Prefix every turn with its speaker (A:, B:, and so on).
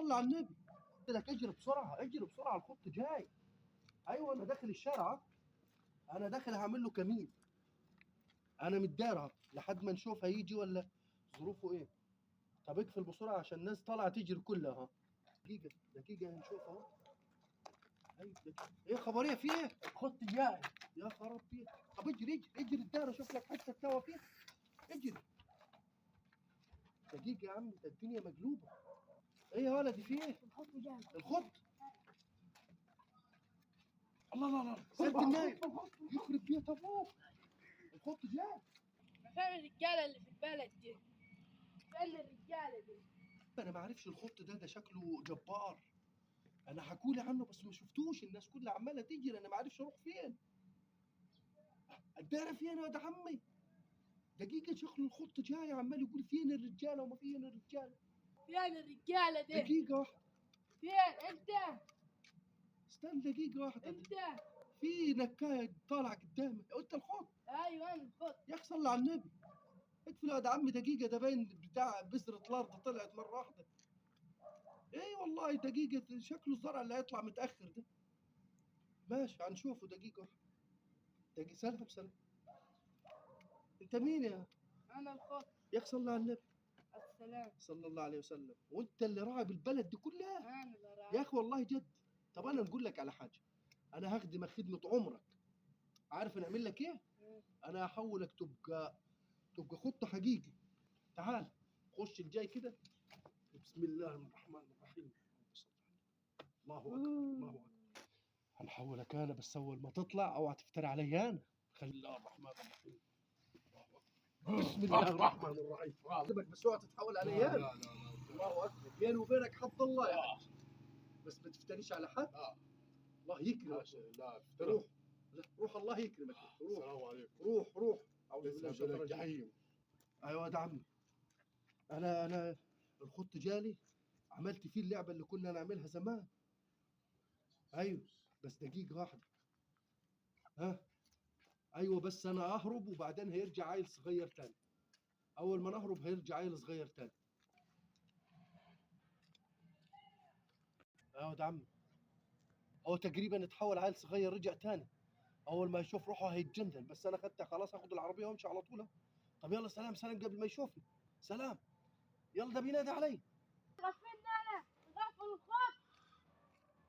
A: صلي على النبي. قلت لك اجري بسرعه، اجري بسرعه، الخط جاي. ايوه انا داخل الشارع، انا داخل هعمل له كمين. انا متدارع لحد ما نشوف هيجي ولا ظروفه ايه. طب اقفل بسرعه عشان الناس طالعه تجري كلها. دقيقه دقيقه هنشوف اهو. ايوه دقيقة. ايه خبريه في ايه؟ الخط جاي. يا خراب بيت. طب اجري اجري اجري الدار اشوف لك حته تتوه فيه. اجري. دقيقه يا عم، ده الدنيا مقلوبه. ايه يا ولدي في ايه؟
B: الخط جاي.
A: الخط. الله الله الله، سد النايم. يخرب بيت ابوك. الخط جاي.
B: فين الرجاله اللي في البلد دي؟ فين الرجاله دي؟
A: انا ما اعرفش الخط ده شكله جبار. انا حكولي عنه بس ما شفتوش، الناس كلها عماله تجري، انا ما اعرفش اروح فين. الدار فين يا ولد عمي؟ دقيقه شكله الخط جاي عمال يقول فين الرجاله وما فين الرجاله.
B: فين الرجاله دي؟
A: دقيقه واحده.
B: فين انت؟
A: استنى دقيقه واحده.
B: انت؟
A: في نكايه طالعه قدامي، قلت الخط.
B: ايوه انا الخط.
A: يا اخي صلى على النبي. اقفل يا ولد عمي دقيقه، ده باين بتاع بذره الارض طلعت مره واحده. اي والله دقيقه، شكله الزرع اللي هيطلع متاخر ده. ماشي هنشوفه دقيقه واحده. دقيقه. سلام سلام. انت مين يا؟
B: انا الخط.
A: يا اخي صلى على النبي
B: السلام.
A: صلى الله عليه وسلم. وانت اللي راعي بالبلد دي كلها
B: انا اللي راعي.
A: يا اخي والله جد. طب انا نقول لك على حاجه، انا هخدمك خدمه عمرك. عارف انا اعمل لك ايه؟ انا هحولك تبقى خط حقيقي. تعال خش الجاي كده. بسم الله الرحمن الرحيم. الله اكبر الله اكبر. هنحولك انا، بس اول ما تطلع اوعى تفتري علي انا. خلي الله الرحمن الرحيم. بسم الله الرحمن الرحيم. اعذبك بس اوعى تتحول علي انا. الله اكبر. بيني وبينك حظ الله يا حاج، بس ما تفتريش على حد. الله يكرمك.
C: لا
A: روح. لا روح الله يكرمك. روح.
C: السلام عليكم.
A: روح روح. اعوذ بالله من الشيطان
C: لسه
A: الرجيم.
C: الجحيم.
A: ايوه يا عمي. انا الخط جالي، عملت فيه اللعبه اللي كنا نعملها زمان. ايوه بس دقيقه واحده. ها. ايوه بس انا اهرب وبعدين هيرجع عيل صغير تاني. اول ما نهرب هيرجع عيل صغير تاني. ايوه يا عمي. هو تقريبا اتحول عيل صغير رجع تاني. اول ما يشوف روحه هيتجنن، بس انا خدتها خلاص، هاخد العربيه وامشي على طول. طب يلا سلام سلام قبل ما يشوفني. سلام. يلا ده بينادي علي.